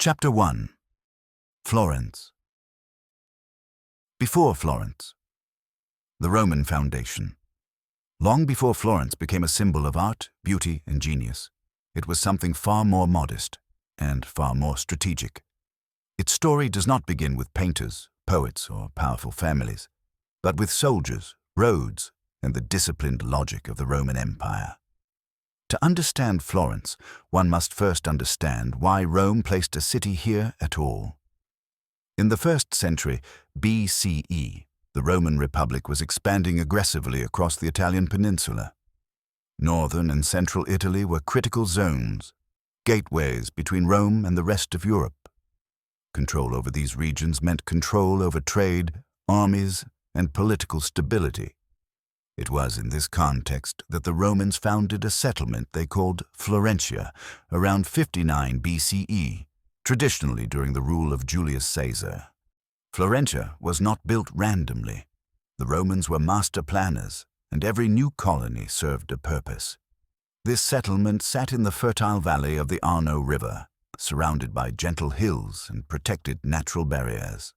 Chapter 1. Florence. Before Florence. The Roman foundation. Long before Florence became a symbol of art, beauty, and genius, it was something far more modest and far more strategic. Its story does not begin with painters, poets, or powerful families, but with soldiers, roads, and the disciplined logic of the Roman Empire. To understand Florence, one must first understand why Rome placed a city here at all. In the 1st century BCE, the Roman Republic was expanding aggressively across the Italian peninsula. Northern and central Italy were critical zones, gateways between Rome and the rest of Europe. Control over these regions meant control over trade, armies, and political stability. It was in this context that the Romans founded a settlement they called Florentia around 59 BCE, traditionally during the rule of Julius Caesar. Florentia was not built randomly. The Romans were master planners, and every new colony served a purpose. This settlement sat in the fertile valley of the Arno River, surrounded by gentle hills and protected natural barriers.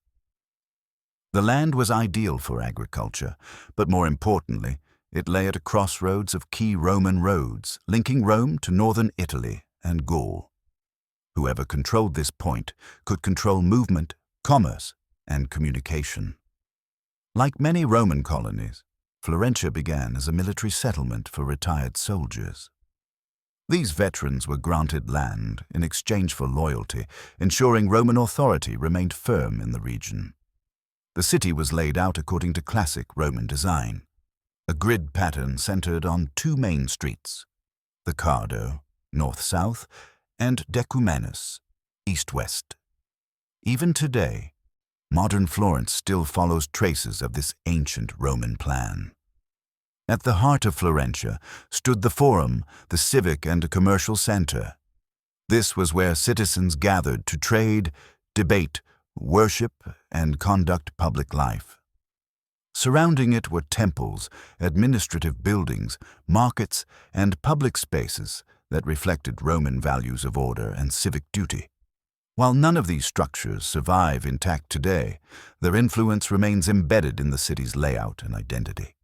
The land was ideal for agriculture, but more importantly, it lay at a crossroads of key Roman roads, linking Rome to northern Italy and Gaul. Whoever controlled this point could control movement, commerce, and communication. Like many Roman colonies, Florentia began as a military settlement for retired soldiers. These veterans were granted land in exchange for loyalty, ensuring Roman authority remained firm in the region. The city was laid out according to classic Roman design, a grid pattern centered on two main streets, the Cardo, north-south, and Decumanus, east-west. Even today, modern Florence still follows traces of this ancient Roman plan. At the heart of Florentia stood the Forum, the civic and commercial center. This was where citizens gathered to trade, debate, worship, and conduct public life. Surrounding it were temples, administrative buildings, markets, and public spaces that reflected Roman values of order and civic duty. While none of these structures survive intact today, their influence remains embedded in the city's layout and identity.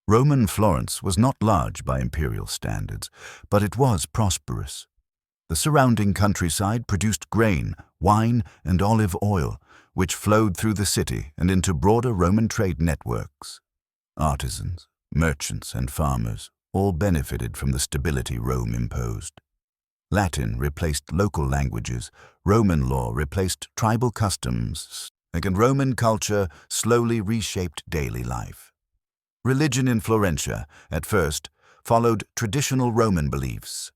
Roman Florence was not large by imperial standards, but it was prosperous. The surrounding countryside produced grain, wine, and olive oil, which flowed through the city and into broader Roman trade networks. Artisans, merchants, and farmers all benefited from the stability Rome imposed. Latin replaced local languages, Roman law replaced tribal customs, and Roman culture slowly reshaped daily life. Religion in Florentia, at first, followed traditional Roman beliefs.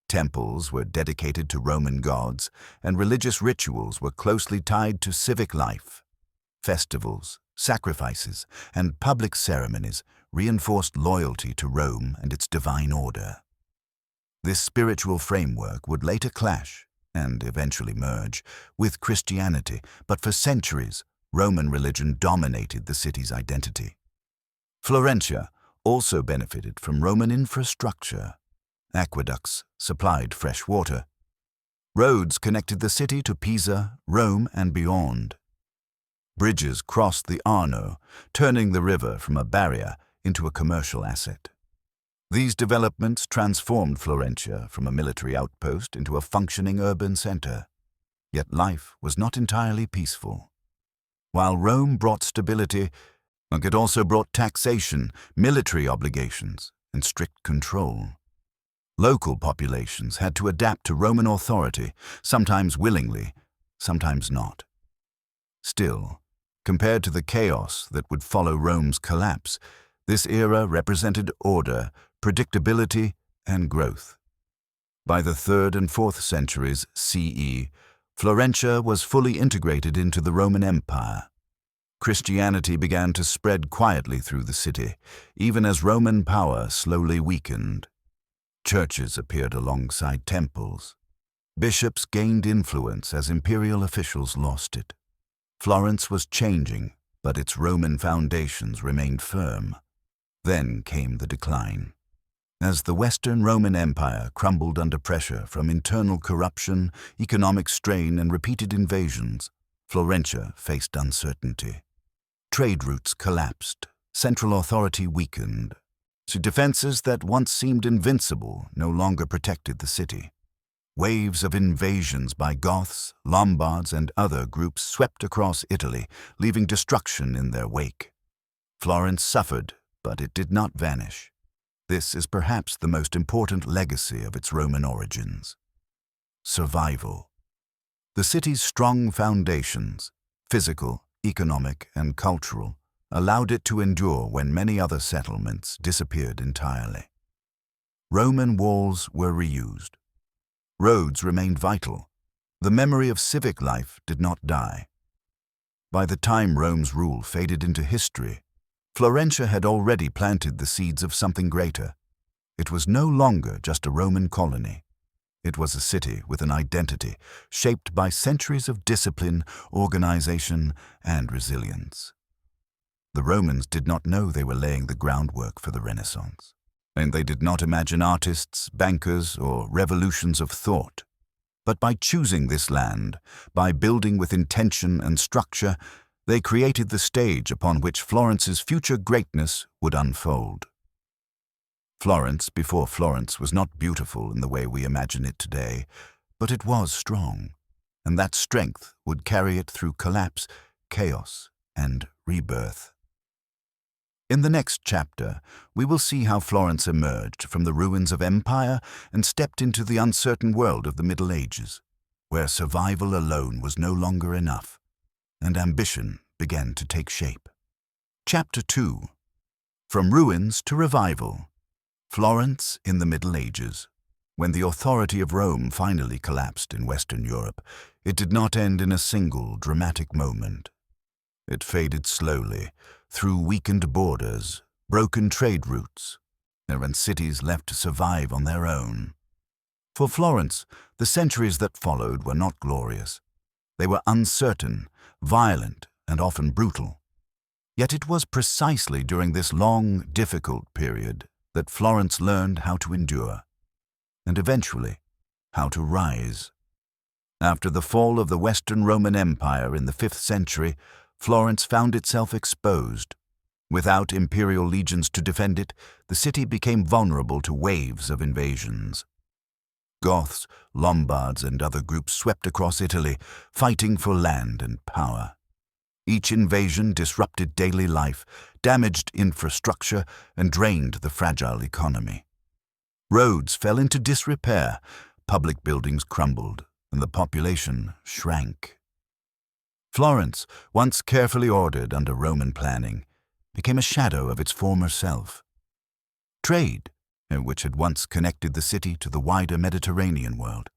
Temples were dedicated to Roman gods, and religious rituals were closely tied to civic life. Festivals, sacrifices, and public ceremonies reinforced loyalty to Rome and its divine order. This spiritual framework would later clash, and eventually merge, with Christianity, but for centuries, Roman religion dominated the city's identity. Florentia also benefited from Roman infrastructure. Aqueducts supplied fresh water. Roads connected the city to Pisa, Rome, and beyond. Bridges crossed the Arno, turning the river from a barrier into a commercial asset. These developments transformed Florentia from a military outpost into a functioning urban center. Yet life was not entirely peaceful. While Rome brought stability, it also brought taxation, military obligations, and strict control. Local populations had to adapt to Roman authority, sometimes willingly, sometimes not. Still, compared to the chaos that would follow Rome's collapse, this era represented order, predictability, and growth. By the 3rd and 4th centuries CE, Florentia was fully integrated into the Roman Empire. Christianity began to spread quietly through the city, even as Roman power slowly weakened. Churches appeared alongside temples. Bishops gained influence as imperial officials lost it. Florence was changing, but its Roman foundations remained firm. Then came the decline. As the Western Roman Empire crumbled under pressure from internal corruption, economic strain, and repeated invasions, Florentia faced uncertainty. Trade routes collapsed, central authority weakened. So defenses that once seemed invincible no longer protected the city. Waves of invasions by Goths, Lombards, and other groups swept across Italy, leaving destruction in their wake. Florence suffered, but it did not vanish. This is perhaps the most important legacy of its Roman origins. Survival. The city's strong foundations, physical, economic, and cultural, allowed it to endure when many other settlements disappeared entirely. Roman walls were reused. Roads remained vital. The memory of civic life did not die. By the time Rome's rule faded into history, Florentia had already planted the seeds of something greater. It was no longer just a Roman colony. It was a city with an identity shaped by centuries of discipline, organization, and resilience. The Romans did not know they were laying the groundwork for the Renaissance, and they did not imagine artists, bankers, or revolutions of thought. But by choosing this land, by building with intention and structure, they created the stage upon which Florence's future greatness would unfold. Florence before Florence was not beautiful in the way we imagine it today, but it was strong, and that strength would carry it through collapse, chaos, and rebirth. In the next chapter, we will see how Florence emerged from the ruins of empire and stepped into the uncertain world of the Middle Ages, where survival alone was no longer enough, and ambition began to take shape. Chapter 2. From Ruins to Revival. Florence in the Middle Ages. When the authority of Rome finally collapsed in Western Europe, it did not end in a single dramatic moment. It faded slowly, through weakened borders, broken trade routes, and cities left to survive on their own. For Florence, the centuries that followed were not glorious. They were uncertain, violent, and often brutal. Yet it was precisely during this long, difficult period that Florence learned how to endure, and eventually, how to rise. After the fall of the Western Roman Empire in the 5th century, Florence found itself exposed. Without imperial legions to defend it, the city became vulnerable to waves of invasions. Goths, Lombards, and other groups swept across Italy, fighting for land and power. Each invasion disrupted daily life, damaged infrastructure, and drained the fragile economy. Roads fell into disrepair, public buildings crumbled, and the population shrank. Florence, once carefully ordered under Roman planning, became a shadow of its former self. Trade, which had once connected the city to the wider Mediterranean world,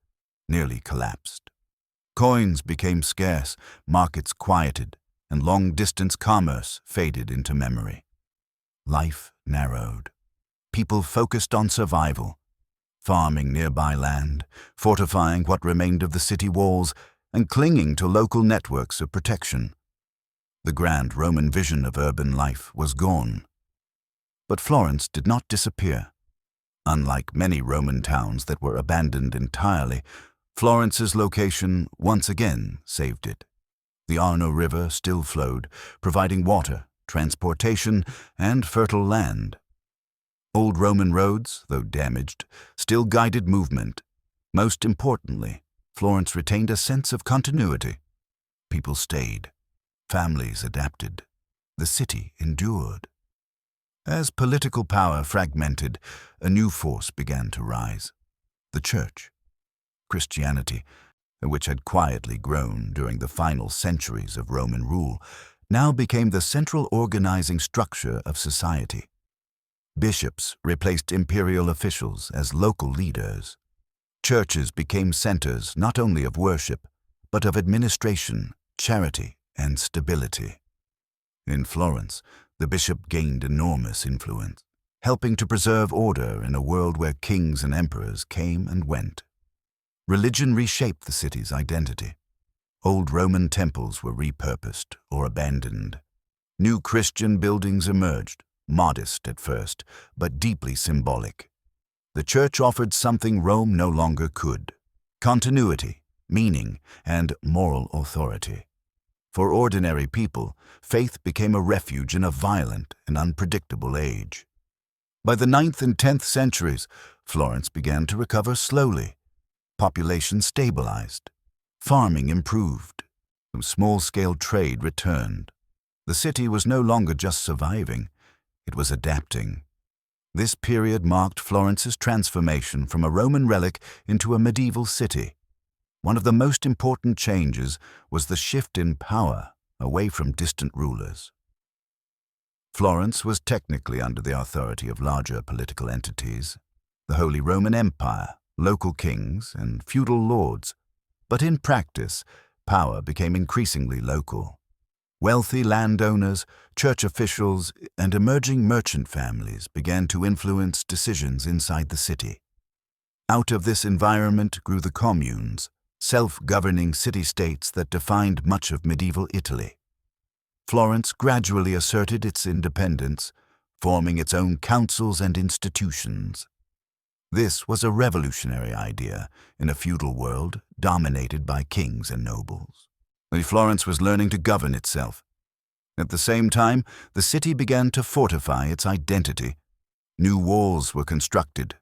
nearly collapsed. Coins became scarce, markets quieted, and long-distance commerce faded into memory. Life narrowed. People focused on survival, farming nearby land, fortifying what remained of the city walls, and clinging to local networks of protection. The grand Roman vision of urban life was gone. But Florence did not disappear. Unlike many Roman towns that were abandoned entirely, Florence's location once again saved it. The Arno River still flowed, providing water, transportation, and fertile land. Old Roman roads, though damaged, still guided movement. Most importantly, Florence retained a sense of continuity. People stayed. Families adapted. The city endured. As political power fragmented, a new force began to rise. The Church. Christianity, which had quietly grown during the final centuries of Roman rule, now became the central organizing structure of society. Bishops replaced imperial officials as local leaders. Churches became centers not only of worship, but of administration, charity, and stability. In Florence, the bishop gained enormous influence, helping to preserve order in a world where kings and emperors came and went. Religion reshaped the city's identity. Old Roman temples were repurposed or abandoned. New Christian buildings emerged, modest at first, but deeply symbolic. The church offered something Rome no longer could: continuity, meaning, and moral authority. For ordinary people, faith became a refuge in a violent and unpredictable age. By the 9th and 10th centuries, Florence began to recover slowly. Population stabilized. Farming improved. Small-scale trade returned. The city was no longer just surviving, it was adapting. This period marked Florence's transformation from a Roman relic into a medieval city. One of the most important changes was the shift in power away from distant rulers. Florence was technically under the authority of larger political entities, the Holy Roman Empire, local kings, and feudal lords, but in practice, power became increasingly local. Wealthy landowners, church officials, and emerging merchant families began to influence decisions inside the city. Out of this environment grew the communes, self-governing city-states that defined much of medieval Italy. Florence gradually asserted its independence, forming its own councils and institutions. This was a revolutionary idea in a feudal world dominated by kings and nobles. Florence was learning to govern itself. At the same time, the city began to fortify its identity. New walls were constructed.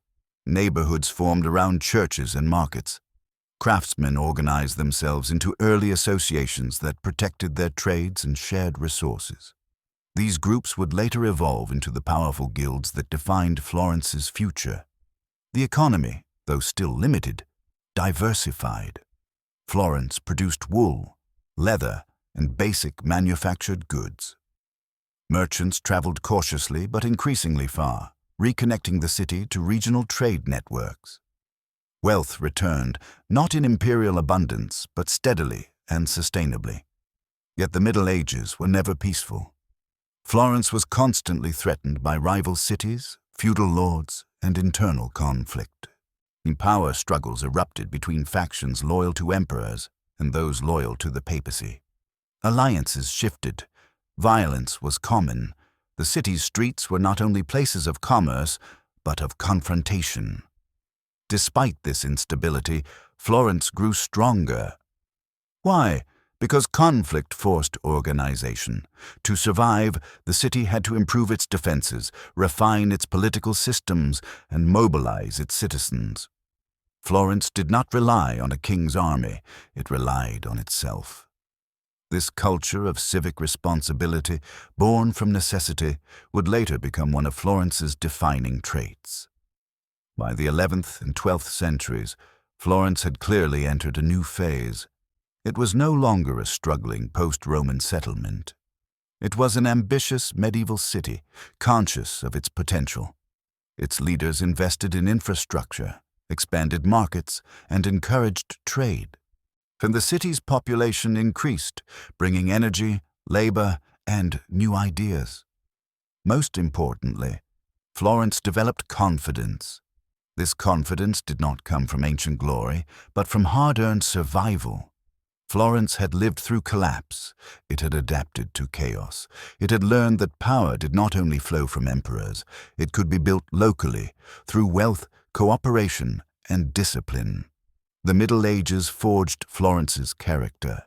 Neighborhoods formed around churches and markets. Craftsmen organized themselves into early associations that protected their trades and shared resources. These groups would later evolve into the powerful guilds that defined Florence's future. The economy, though still limited, diversified. Florence produced wool, leather, and basic manufactured goods. Merchants traveled cautiously but increasingly far, reconnecting the city to regional trade networks. Wealth returned, not in imperial abundance, but steadily and sustainably. Yet the Middle Ages were never peaceful. Florence was constantly threatened by rival cities, feudal lords, and internal conflict. Power struggles erupted between factions loyal to emperors and those loyal to the papacy. Alliances shifted. Violence was common. The city's streets were not only places of commerce, but of confrontation. Despite this instability, Florence grew stronger. Why? Because conflict forced organization. To survive, the city had to improve its defenses, refine its political systems, and mobilize its citizens. Florence did not rely on a king's army, it relied on itself. This culture of civic responsibility, born from necessity, would later become one of Florence's defining traits. By the 11th and 12th centuries, Florence had clearly entered a new phase. It was no longer a struggling post-Roman settlement. It was an ambitious medieval city, conscious of its potential. Its leaders invested in infrastructure, expanded markets, and encouraged trade. And the city's population increased, bringing energy, labor, and new ideas. Most importantly, Florence developed confidence. This confidence did not come from ancient glory, but from hard-earned survival. Florence had lived through collapse. It had adapted to chaos. It had learned that power did not only flow from emperors. It could be built locally, through wealth, cooperation, and discipline. The Middle Ages forged Florence's character.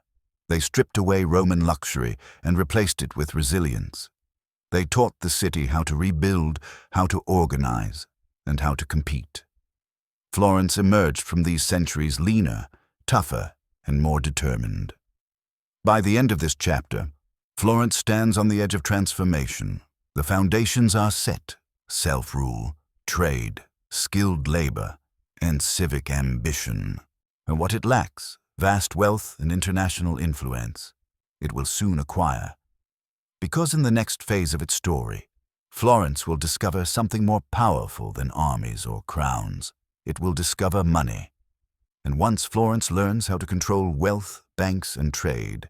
They stripped away Roman luxury and replaced it with resilience. They taught the city how to rebuild, how to organize, and how to compete. Florence emerged from these centuries leaner, tougher, and more determined. By the end of this chapter, Florence stands on the edge of transformation. The foundations are set: self-rule, trade, skilled labor, and civic ambition. And what it lacks, vast wealth and international influence, it will soon acquire. Because in the next phase of its story, Florence will discover something more powerful than armies or crowns. It will discover money. And once Florence learns how to control wealth, banks, and trade,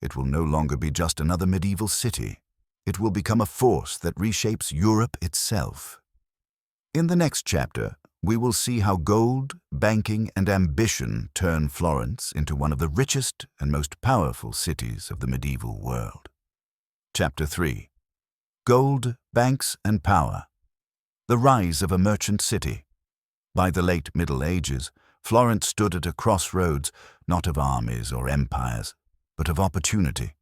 it will no longer be just another medieval city. It will become a force that reshapes Europe itself. In the next chapter, we will see how gold, banking, and ambition turn Florence into one of the richest and most powerful cities of the medieval world. Chapter 3. Gold, Banks, and Power. The Rise of a Merchant City. By the late Middle Ages, Florence stood at a crossroads not of armies or empires, but of opportunity.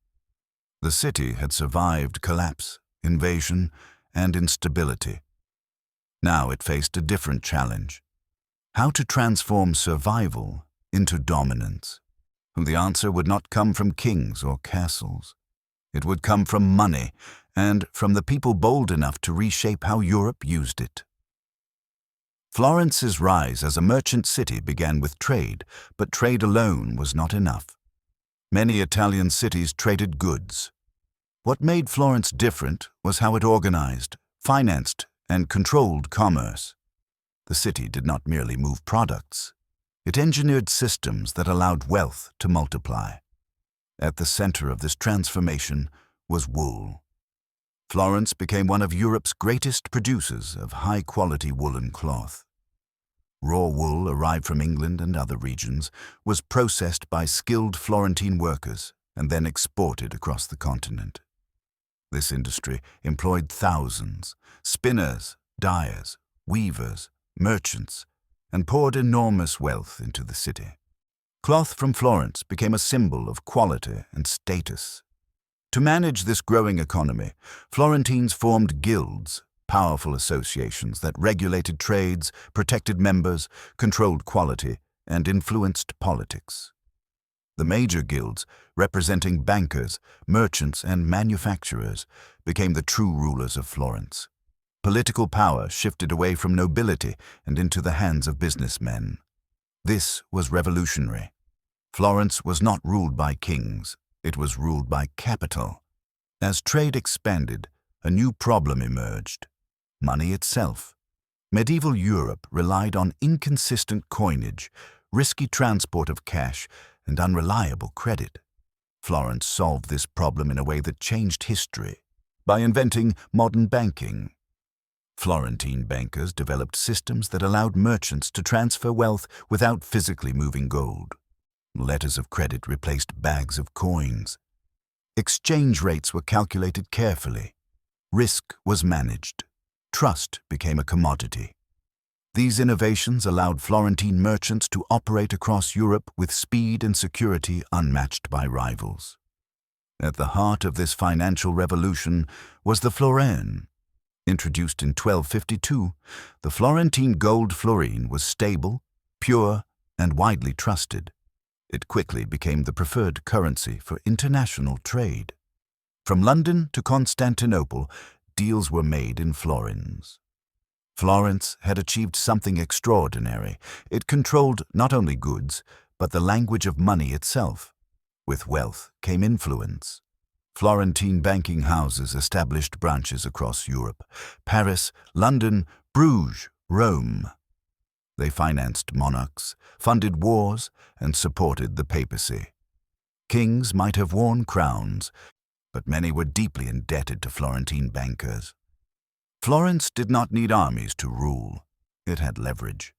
The city had survived collapse, invasion, and instability. Now it faced a different challenge: how to transform survival into dominance. The answer would not come from kings or castles. It would come from money, and from the people bold enough to reshape how Europe used it. Florence's rise as a merchant city began with trade, but trade alone was not enough. Many Italian cities traded goods. What made Florence different was how it organized, financed, and controlled commerce. The city did not merely move products. It engineered systems that allowed wealth to multiply. At the center of this transformation was wool. Florence became one of Europe's greatest producers of high-quality woolen cloth. Raw wool arrived from England and other regions, was processed by skilled Florentine workers, and then exported across the continent. This industry employed thousands: spinners, dyers, weavers, merchants, and poured enormous wealth into the city. Cloth from Florence became a symbol of quality and status. To manage this growing economy, Florentines formed guilds, powerful associations that regulated trades, protected members, controlled quality, and influenced politics. The major guilds, representing bankers, merchants, and manufacturers, became the true rulers of Florence. Political power shifted away from nobility and into the hands of businessmen. This was revolutionary. Florence was not ruled by kings, it was ruled by capital. As trade expanded, a new problem emerged: money itself. Medieval Europe relied on inconsistent coinage, risky transport of cash, and unreliable credit. Florence solved this problem in a way that changed history, by inventing modern banking. Florentine bankers developed systems that allowed merchants to transfer wealth without physically moving gold. Letters of credit replaced bags of coins. Exchange rates were calculated carefully. Risk was managed. Trust became a commodity. These innovations allowed Florentine merchants to operate across Europe with speed and security unmatched by rivals. At the heart of this financial revolution was the florin. Introduced in 1252, the Florentine gold florin was stable, pure, and widely trusted. It quickly became the preferred currency for international trade. From London to Constantinople, deals were made in florins. Florence had achieved something extraordinary. It controlled not only goods, but the language of money itself. With wealth came influence. Florentine banking houses established branches across Europe: Paris, London, Bruges, Rome. They financed monarchs, funded wars, and supported the papacy. Kings might have worn crowns, but many were deeply indebted to Florentine bankers. Florence did not need armies to rule. It had leverage.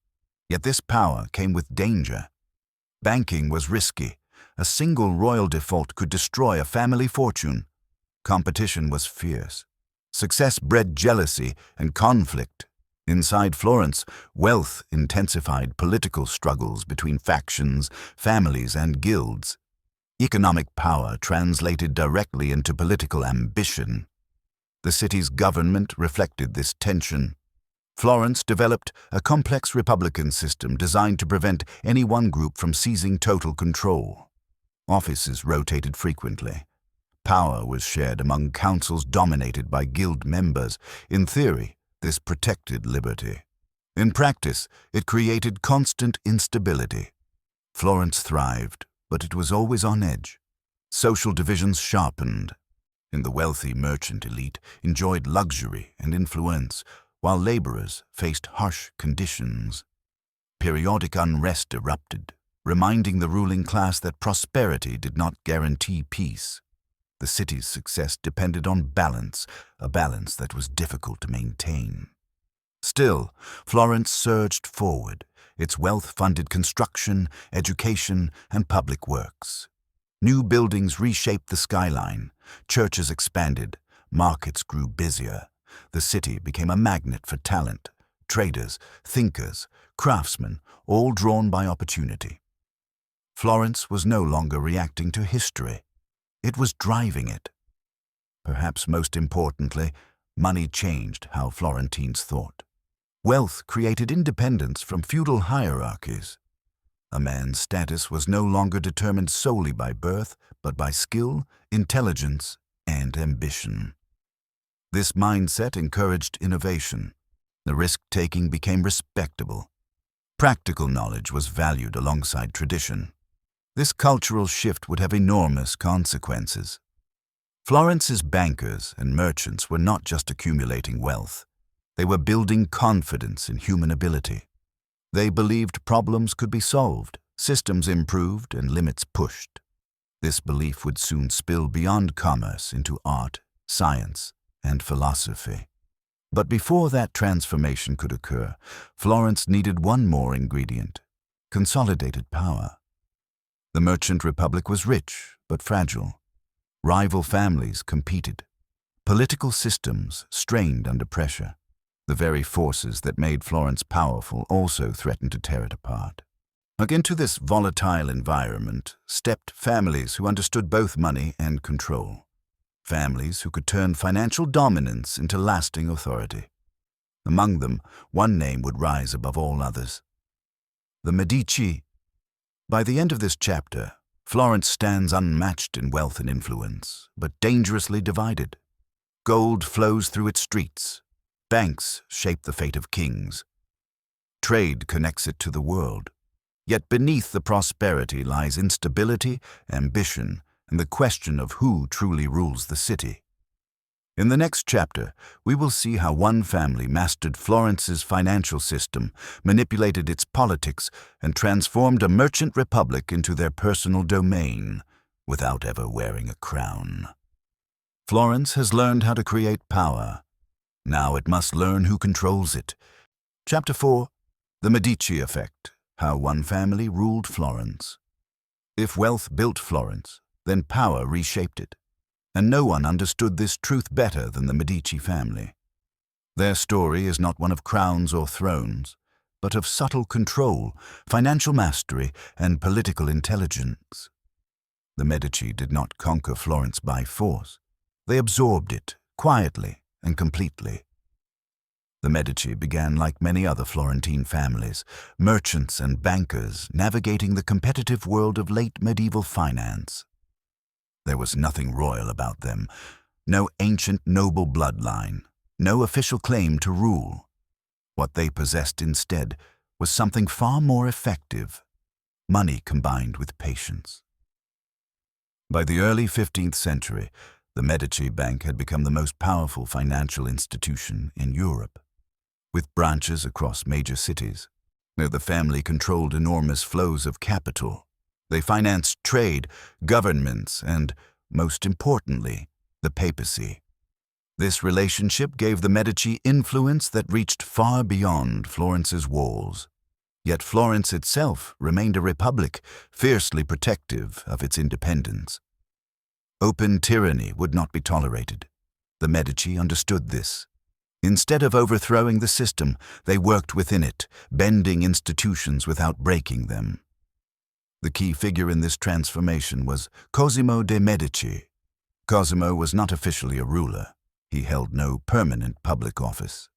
Yet this power came with danger. Banking was risky. A single royal default could destroy a family fortune. Competition was fierce. Success bred jealousy and conflict. Inside Florence, wealth intensified political struggles between factions, families, and guilds. Economic power translated directly into political ambition. The city's government reflected this tension. Florence developed a complex republican system designed to prevent any one group from seizing total control. Offices rotated frequently. Power was shared among councils dominated by guild members. In theory, this protected liberty. In practice, it created constant instability. Florence thrived, but it was always on edge. Social divisions sharpened. The wealthy merchant elite enjoyed luxury and influence, while laborers faced harsh conditions. Periodic unrest erupted, reminding the ruling class that prosperity did not guarantee peace. The city's success depended on balance, a balance that was difficult to maintain. Still, Florence surged forward. Its wealth funded construction, education, and public works. New buildings reshaped the skyline. Churches expanded. Markets grew busier. The city became a magnet for talent, traders, thinkers, craftsmen, all drawn by opportunity. Florence was no longer reacting to history. It was driving it. Perhaps most importantly, money changed how Florentines thought. Wealth created independence from feudal hierarchies. A man's status was no longer determined solely by birth, but by skill, intelligence, and ambition. This mindset encouraged innovation. The risk-taking became respectable. Practical knowledge was valued alongside tradition. This cultural shift would have enormous consequences. Florence's bankers and merchants were not just accumulating wealth. They were building confidence in human ability. They believed problems could be solved, systems improved, and limits pushed. This belief would soon spill beyond commerce into art, science, and philosophy. But before that transformation could occur, Florence needed one more ingredient: consolidated power. The merchant republic was rich, but fragile. Rival families competed. Political systems strained under pressure. The very forces that made Florence powerful also threatened to tear it apart. Into this volatile environment stepped families who understood both money and control. Families who could turn financial dominance into lasting authority. Among them, one name would rise above all others: the Medici. By the end of this chapter, Florence stands unmatched in wealth and influence, but dangerously divided. Gold flows through its streets. Banks shape the fate of kings. Trade connects it to the world. Yet beneath the prosperity lies instability, ambition, and the question of who truly rules the city. In the next chapter, we will see how one family mastered Florence's financial system, manipulated its politics, and transformed a merchant republic into their personal domain without ever wearing a crown. Florence has learned how to create power. Now it must learn who controls it. Chapter 4: The Medici Effect: How One Family Ruled Florence. If wealth built Florence, then power reshaped it. And no one understood this truth better than the Medici family. Their story is not one of crowns or thrones, but of subtle control, financial mastery, and political intelligence. The Medici did not conquer Florence by force. They absorbed it, quietly and completely. The Medici began like many other Florentine families, merchants and bankers navigating the competitive world of late medieval finance. There was nothing royal about them, no ancient noble bloodline, no official claim to rule. What they possessed instead was something far more effective: money combined with patience. By the early 15th century, the Medici Bank had become the most powerful financial institution in Europe. With branches across major cities, the family controlled enormous flows of capital. They financed trade, governments, and, most importantly, the papacy. This relationship gave the Medici influence that reached far beyond Florence's walls. Yet Florence itself remained a republic, fiercely protective of its independence. Open tyranny would not be tolerated. The Medici understood this. Instead of overthrowing the system, they worked within it, bending institutions without breaking them. The key figure in this transformation was Cosimo de' Medici. Cosimo was not officially a ruler. He held no permanent public office.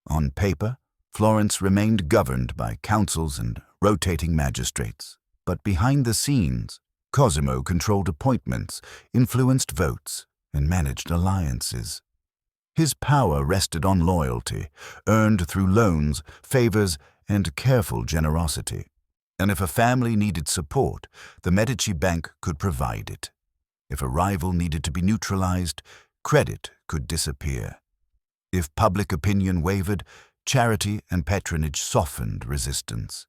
On paper, Florence remained governed by councils and rotating magistrates. But behind the scenes, Cosimo controlled appointments, influenced votes, and managed alliances. His power rested on loyalty, earned through loans, favors, and careful generosity. And if a family needed support, the Medici Bank could provide it. If a rival needed to be neutralized, credit could disappear. If public opinion wavered, charity and patronage softened resistance.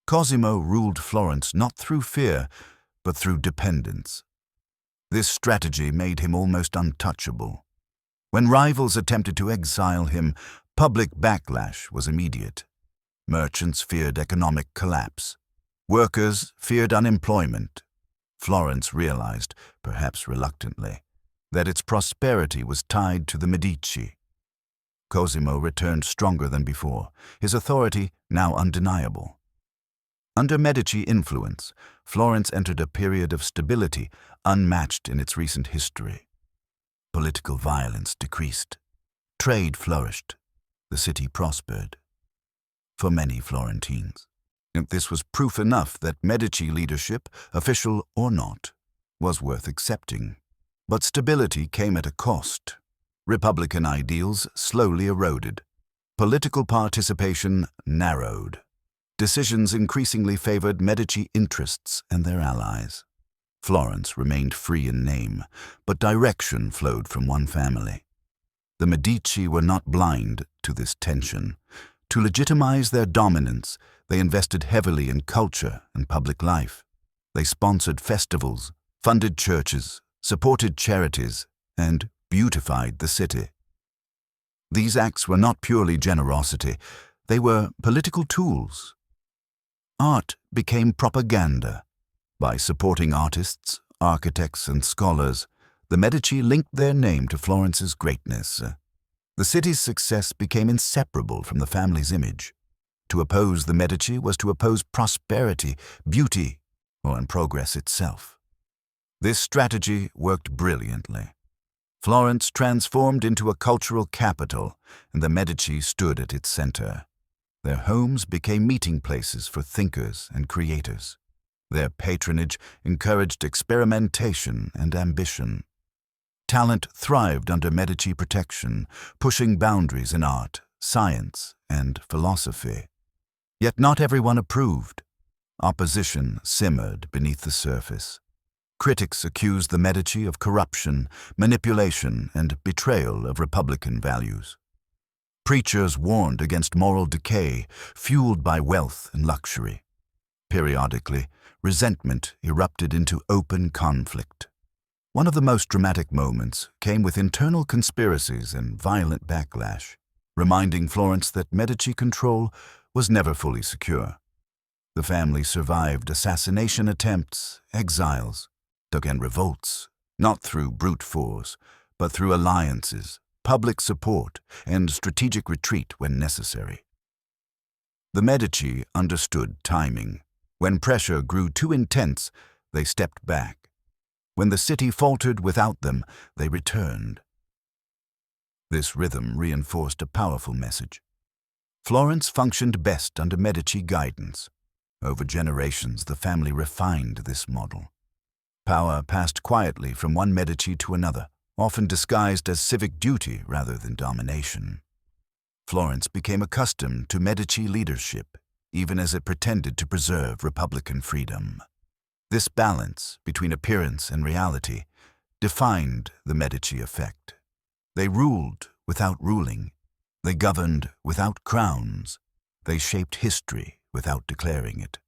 Cosimo ruled Florence not through fear, but through dependence. This strategy made him almost untouchable. When rivals attempted to exile him, public backlash was immediate. Merchants feared economic collapse. Workers feared unemployment. Florence realized, perhaps reluctantly, that its prosperity was tied to the Medici. Cosimo returned stronger than before, his authority now undeniable. Under Medici influence, Florence entered a period of stability unmatched in its recent history. Political violence decreased. Trade flourished. The city prospered. For many Florentines, this was proof enough that Medici leadership, official or not, was worth accepting. But stability came at a cost. Republican ideals slowly eroded. Political participation narrowed. Decisions increasingly favored Medici interests and their allies. Florence remained free in name, but direction flowed from one family. The Medici were not blind to this tension. To legitimize their dominance, they invested heavily in culture and public life. They sponsored festivals, funded churches, supported charities, and beautified the city. These acts were not purely generosity, they were political tools. Art became propaganda. By supporting artists, architects, and scholars, the Medici linked their name to Florence's greatness. The city's success became inseparable from the family's image. To oppose the Medici was to oppose prosperity, beauty, or progress itself. This strategy worked brilliantly. Florence transformed into a cultural capital, and the Medici stood at its center. Their homes became meeting places for thinkers and creators. Their patronage encouraged experimentation and ambition. Talent thrived under Medici protection, pushing boundaries in art, science, and philosophy. Yet not everyone approved. Opposition simmered beneath the surface. Critics accused the Medici of corruption, manipulation, and betrayal of Republican values. Preachers warned against moral decay, fueled by wealth and luxury. Periodically, resentment erupted into open conflict. One of the most dramatic moments came with internal conspiracies and violent backlash, reminding Florence that Medici control was never fully secure. The family survived assassination attempts, exiles, and revolts, not through brute force, but through alliances, public support, and strategic retreat when necessary. The Medici understood timing. When pressure grew too intense, they stepped back. When the city faltered without them, they returned. This rhythm reinforced a powerful message. Florence functioned best under Medici guidance. Over generations, the family refined this model. Power passed quietly from one Medici to another, often disguised as civic duty rather than domination. Florence became accustomed to Medici leadership, even as it pretended to preserve Republican freedom. This balance between appearance and reality defined the Medici effect. They ruled without ruling. They governed without crowns. They shaped history without declaring it.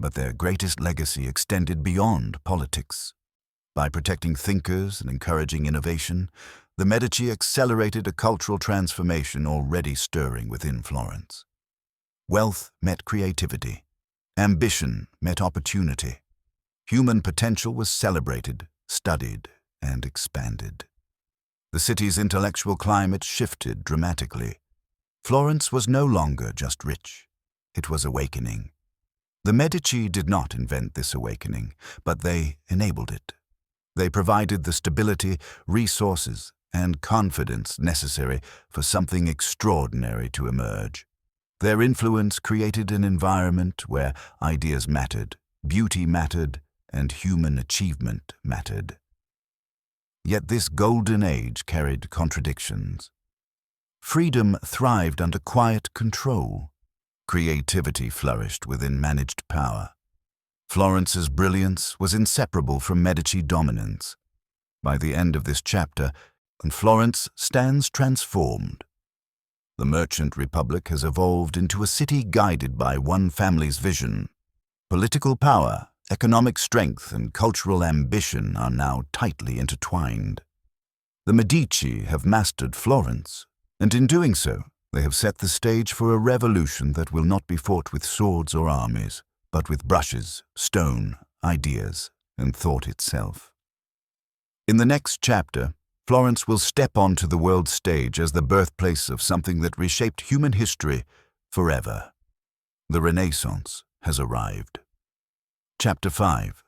But their greatest legacy extended beyond politics. By protecting thinkers and encouraging innovation, the Medici accelerated a cultural transformation already stirring within Florence. Wealth met creativity. Ambition met opportunity. Human potential was celebrated, studied, and expanded. The city's intellectual climate shifted dramatically. Florence was no longer just rich. It was awakening. The Medici did not invent this awakening, but they enabled it. They provided the stability, resources, and confidence necessary for something extraordinary to emerge. Their influence created an environment where ideas mattered, beauty mattered, and human achievement mattered. Yet this golden age carried contradictions. Freedom thrived under quiet control. Creativity flourished within managed power. Florence's brilliance was inseparable from Medici dominance. By the end of this chapter, Florence stands transformed. The merchant republic has evolved into a city guided by one family's vision. Political power, economic strength, and cultural ambition are now tightly intertwined. The Medici have mastered Florence, and in doing so, they have set the stage for a revolution that will not be fought with swords or armies, but with brushes, stone, ideas, and thought itself. In the next chapter, Florence will step onto the world stage as the birthplace of something that reshaped human history forever. The Renaissance has arrived. Chapter 5.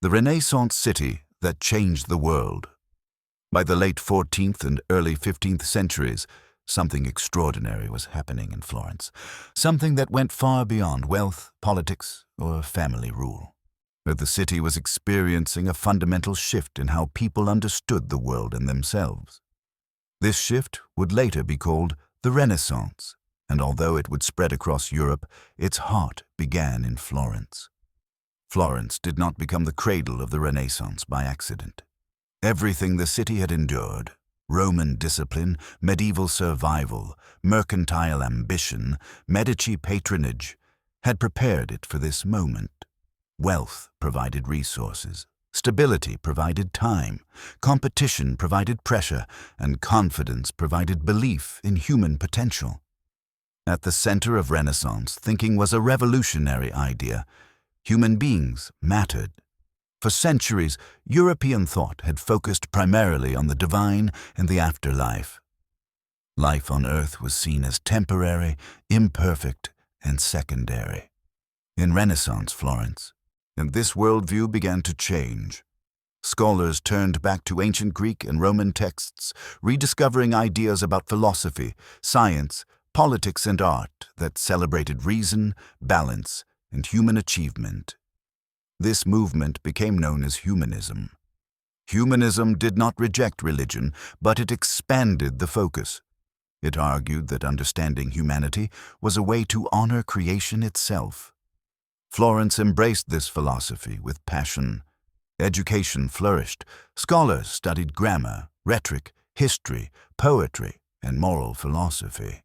The Renaissance city that changed the world. By the late 14th and early 15th centuries, something extraordinary was happening in Florence, something that went far beyond wealth, politics, or family rule. The city was experiencing a fundamental shift in how people understood the world and themselves. This shift would later be called the Renaissance, and although it would spread across Europe, its heart began in Florence. Florence did not become the cradle of the Renaissance by accident. Everything the city had endured, Roman discipline, medieval survival, mercantile ambition, Medici patronage, had prepared it for this moment. Wealth provided resources, stability provided time, competition provided pressure, and confidence provided belief in human potential. At the center of Renaissance thinking was a revolutionary idea. Human beings mattered. For centuries, European thought had focused primarily on the divine and the afterlife. Life on earth was seen as temporary, imperfect, and secondary. In Renaissance Florence, and this worldview began to change. Scholars turned back to ancient Greek and Roman texts, rediscovering ideas about philosophy, science, politics, and art that celebrated reason, balance, and human achievement. This movement became known as humanism. Humanism did not reject religion, but it expanded the focus. It argued that understanding humanity was a way to honor creation itself. Florence embraced this philosophy with passion. Education flourished. Scholars studied grammar, rhetoric, history, poetry, and moral philosophy.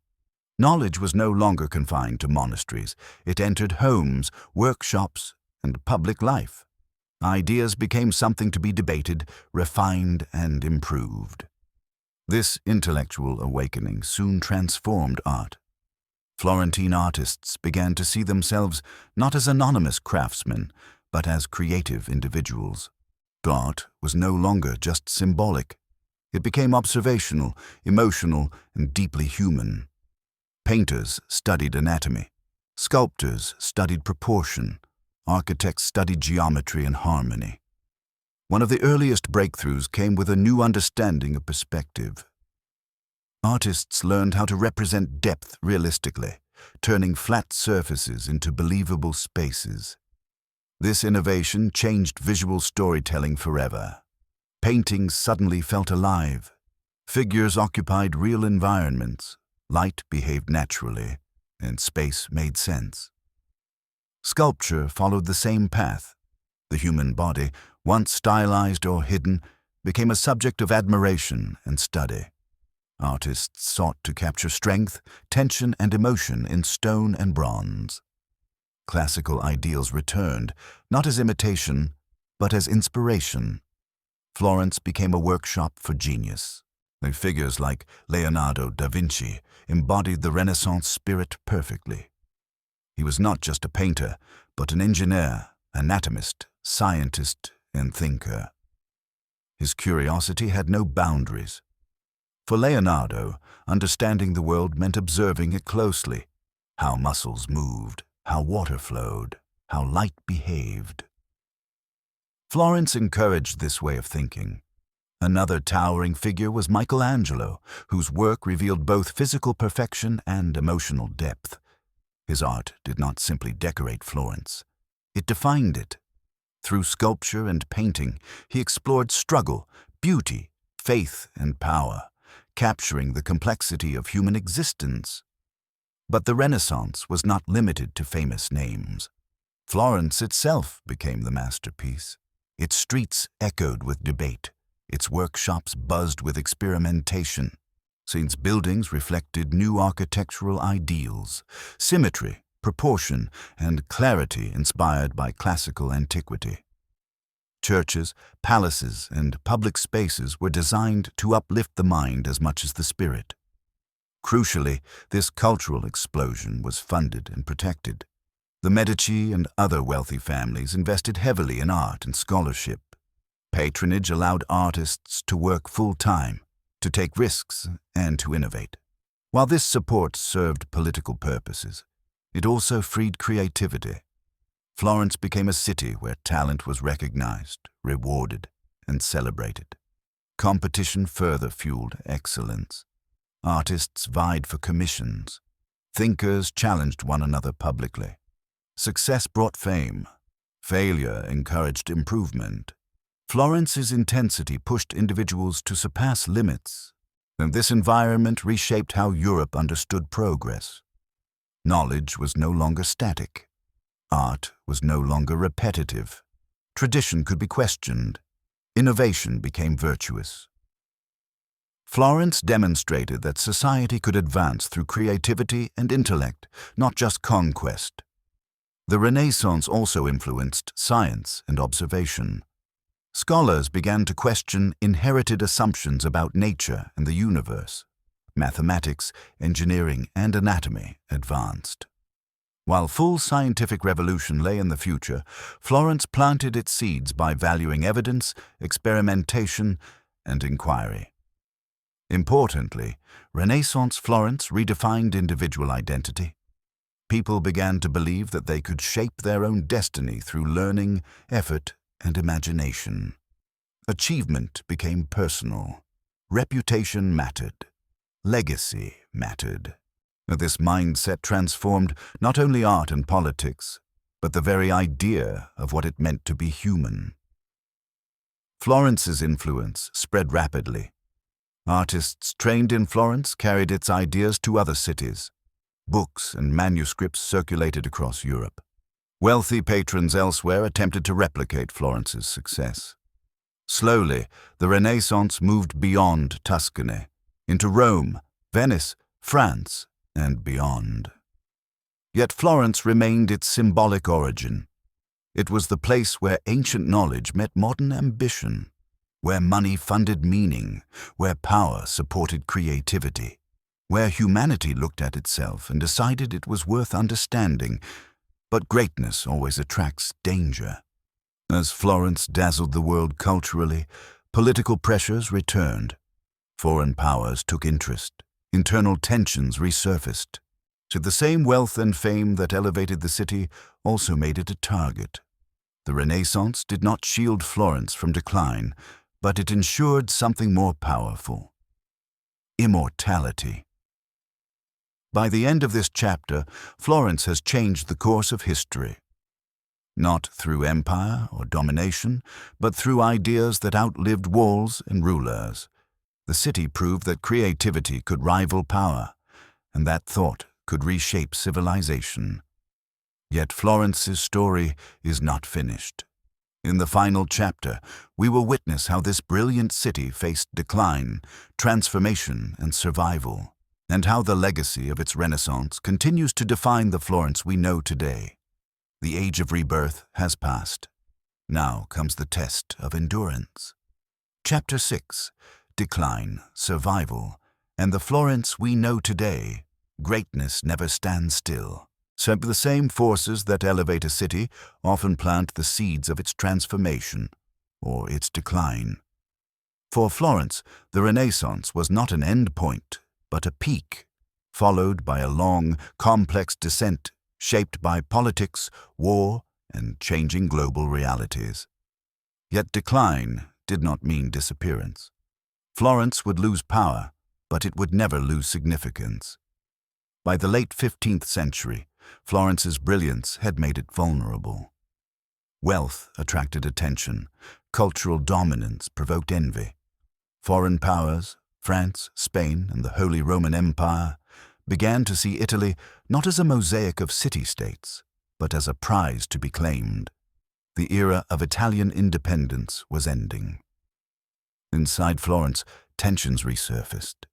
Knowledge was no longer confined to monasteries. It entered homes, workshops, and public life. Ideas became something to be debated, refined, and improved. This intellectual awakening soon transformed art. Florentine artists began to see themselves not as anonymous craftsmen, but as creative individuals. Art was no longer just symbolic. It became observational, emotional, and deeply human. Painters studied anatomy. Sculptors studied proportion. Architects studied geometry and harmony. One of the earliest breakthroughs came with a new understanding of perspective. Artists learned how to represent depth realistically, turning flat surfaces into believable spaces. This innovation changed visual storytelling forever. Paintings suddenly felt alive. Figures occupied real environments. Light behaved naturally, and space made sense. Sculpture followed the same path. The human body, once stylized or hidden, became a subject of admiration and study. Artists sought to capture strength, tension, and emotion in stone and bronze. Classical ideals returned, not as imitation, but as inspiration. Florence became a workshop for genius. The figures like Leonardo da Vinci embodied the Renaissance spirit perfectly. He was not just a painter, but an engineer, anatomist, scientist, and thinker. His curiosity had no boundaries. For Leonardo, understanding the world meant observing it closely, how muscles moved, how water flowed, how light behaved. Florence encouraged this way of thinking. Another towering figure was Michelangelo, whose work revealed both physical perfection and emotional depth. His art did not simply decorate Florence. It defined it. Through sculpture and painting, he explored struggle, beauty, faith, and power, capturing the complexity of human existence. But the Renaissance was not limited to famous names. Florence itself became the masterpiece. Its streets echoed with debate. Its workshops buzzed with experimentation. Its buildings reflected new architectural ideals, symmetry, proportion, and clarity inspired by classical antiquity. Churches, palaces, and public spaces were designed to uplift the mind as much as the spirit. Crucially, this cultural explosion was funded and protected. The Medici and other wealthy families invested heavily in art and scholarship. Patronage allowed artists to work full-time, to take risks, and to innovate. While this support served political purposes, it also freed creativity. Florence became a city where talent was recognized, rewarded, and celebrated. Competition further fueled excellence. Artists vied for commissions. Thinkers challenged one another publicly. Success brought fame. Failure encouraged improvement. Florence's intensity pushed individuals to surpass limits, and this environment reshaped how Europe understood progress. Knowledge was no longer static. Art was no longer repetitive. Tradition could be questioned. Innovation became virtuous. Florence demonstrated that society could advance through creativity and intellect, not just conquest. The Renaissance also influenced science and observation. Scholars began to question inherited assumptions about nature and the universe. Mathematics, engineering, and anatomy advanced. While full scientific revolution lay in the future, Florence planted its seeds by valuing evidence, experimentation, and inquiry. Importantly, Renaissance Florence redefined individual identity. People began to believe that they could shape their own destiny through learning, effort, and imagination. Achievement became personal. Reputation mattered. Legacy mattered. This mindset transformed not only art and politics, but the very idea of what it meant to be human. Florence's influence spread rapidly. Artists trained in Florence carried its ideas to other cities. Books and manuscripts circulated across Europe. Wealthy patrons elsewhere attempted to replicate Florence's success. Slowly, the Renaissance moved beyond Tuscany, into Rome, Venice, France, and beyond. Yet Florence remained its symbolic origin. It was the place where ancient knowledge met modern ambition, where money funded meaning, where power supported creativity, where humanity looked at itself and decided it was worth understanding. But greatness always attracts danger. As Florence dazzled the world culturally, political pressures returned. Foreign powers took interest. Internal tensions resurfaced. So the same wealth and fame that elevated the city also made it a target. The Renaissance did not shield Florence from decline, but it ensured something more powerful: immortality. By the end of this chapter, Florence has changed the course of history. Not through empire or domination, but through ideas that outlived walls and rulers. The city proved that creativity could rival power, and that thought could reshape civilization. Yet Florence's story is not finished. In the final chapter, we will witness how this brilliant city faced decline, transformation, and survival, and how the legacy of its Renaissance continues to define the Florence we know today. The age of rebirth has passed. Now comes the test of endurance. Chapter 6. Decline, Survival, and the Florence we know today. Greatness never stands still. So the same forces that elevate a city often plant the seeds of its transformation or its decline. For Florence, the Renaissance was not an end point, but a peak, followed by a long, complex descent shaped by politics, war, and changing global realities. Yet decline did not mean disappearance. Florence would lose power, but it would never lose significance. By the late 15th century, Florence's brilliance had made it vulnerable. Wealth attracted attention. Cultural dominance provoked envy. Foreign powers, France, Spain, and the Holy Roman Empire, began to see Italy not as a mosaic of city-states, but as a prize to be claimed. The era of Italian independence was ending. Inside Florence, tensions resurfaced.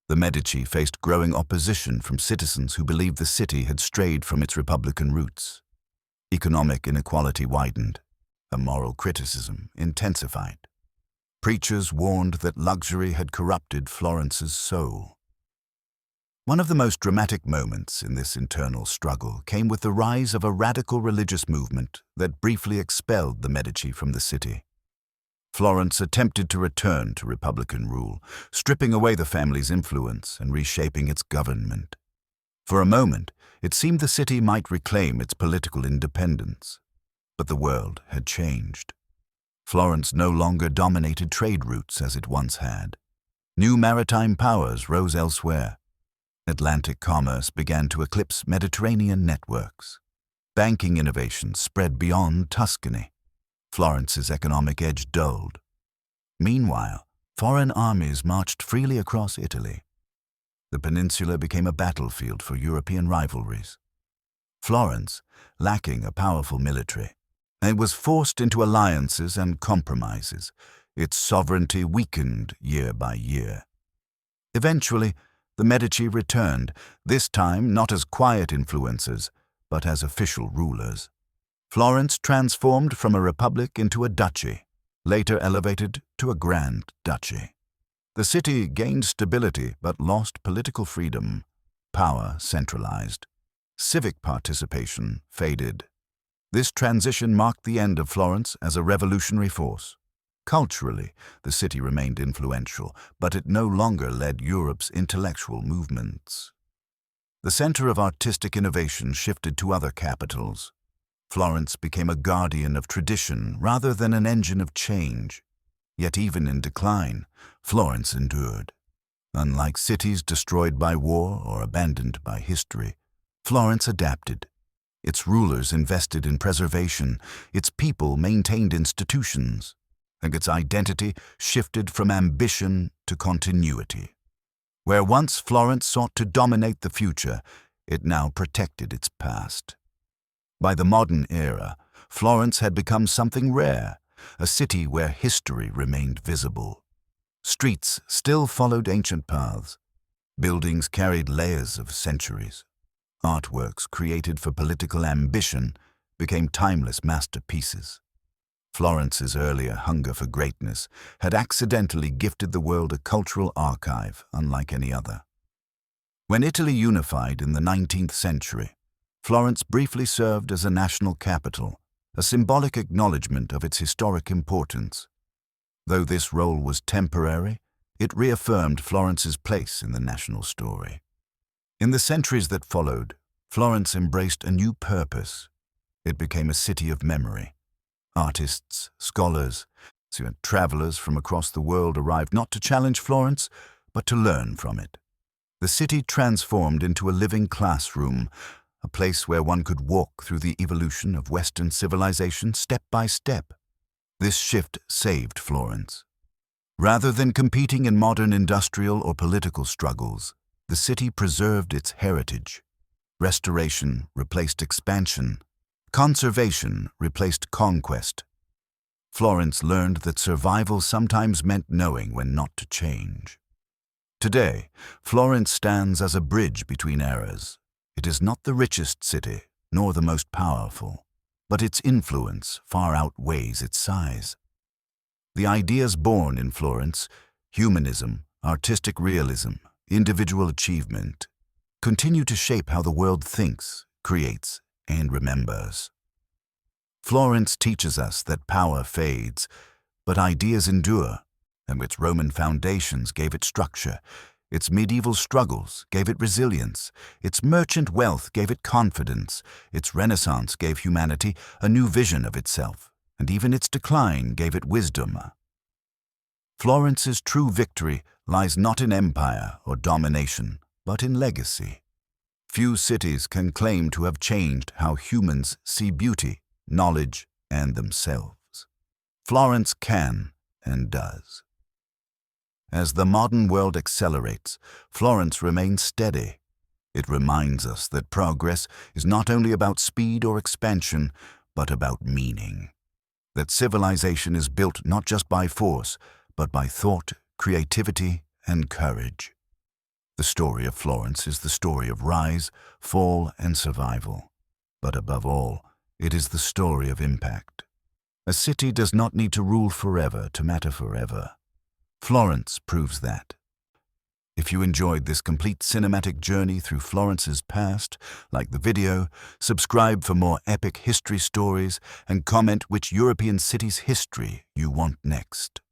The Medici faced growing opposition from citizens who believed the city had strayed from its republican roots. Economic inequality widened. A moral criticism intensified. Preachers warned that luxury had corrupted Florence's soul. One of the most dramatic moments in this internal struggle came with the rise of a radical religious movement that briefly expelled the Medici from the city. Florence attempted to return to Republican rule, stripping away the family's influence and reshaping its government. For a moment, it seemed the city might reclaim its political independence. But the world had changed. Florence no longer dominated trade routes as it once had. New maritime powers rose elsewhere. Atlantic commerce began to eclipse Mediterranean networks. Banking innovations spread beyond Tuscany. Florence's economic edge dulled. Meanwhile, foreign armies marched freely across Italy. The peninsula became a battlefield for European rivalries. Florence, lacking a powerful military, was forced into alliances and compromises. Its sovereignty weakened year by year. Eventually, the Medici returned, this time not as quiet influencers, but as official rulers. Florence transformed from a republic into a duchy, later elevated to a grand duchy. The city gained stability but lost political freedom. Power centralized. Civic participation faded. This transition marked the end of Florence as a revolutionary force. Culturally, the city remained influential, but it no longer led Europe's intellectual movements. The center of artistic innovation shifted to other capitals. Florence became a guardian of tradition rather than an engine of change. Yet even in decline, Florence endured. Unlike cities destroyed by war or abandoned by history, Florence adapted. Its rulers invested in preservation, its people maintained institutions, and its identity shifted from ambition to continuity. Where once Florence sought to dominate the future, it now protected its past. By the modern era, Florence had become something rare, a city where history remained visible. Streets still followed ancient paths. Buildings carried layers of centuries. Artworks created for political ambition became timeless masterpieces. Florence's earlier hunger for greatness had accidentally gifted the world a cultural archive unlike any other. When Italy unified in the 19th century, Florence briefly served as a national capital, a symbolic acknowledgement of its historic importance. Though this role was temporary, it reaffirmed Florence's place in the national story. In the centuries that followed, Florence embraced a new purpose. It became a city of memory. Artists, scholars, travelers from across the world arrived not to challenge Florence, but to learn from it. The city transformed into a living classroom, a place where one could walk through the evolution of Western civilization step by step. This shift saved Florence. Rather than competing in modern industrial or political struggles, the city preserved its heritage. Restoration replaced expansion. Conservation replaced conquest. Florence learned that survival sometimes meant knowing when not to change. Today, Florence stands as a bridge between eras. It is not the richest city, nor the most powerful, but its influence far outweighs its size. The ideas born in Florence, humanism, artistic realism, individual achievement, continue to shape how the world thinks, creates, and remembers. Florence teaches us that power fades, but ideas endure, and its Roman foundations gave it structure. Its medieval struggles gave it resilience. Its merchant wealth gave it confidence. Its Renaissance gave humanity a new vision of itself, and even its decline gave it wisdom. Florence's true victory lies not in empire or domination, but in legacy. Few cities can claim to have changed how humans see beauty, knowledge, and themselves. Florence can and does. As the modern world accelerates, Florence remains steady. It reminds us that progress is not only about speed or expansion, but about meaning. That civilization is built not just by force, but by thought, creativity, and courage. The story of Florence is the story of rise, fall, and survival. But above all, it is the story of impact. A city does not need to rule forever to matter forever. Florence proves that. If If you enjoyed this complete cinematic journey through Florence's past, like the video, subscribe for more epic history stories, and comment which European city's history you want next.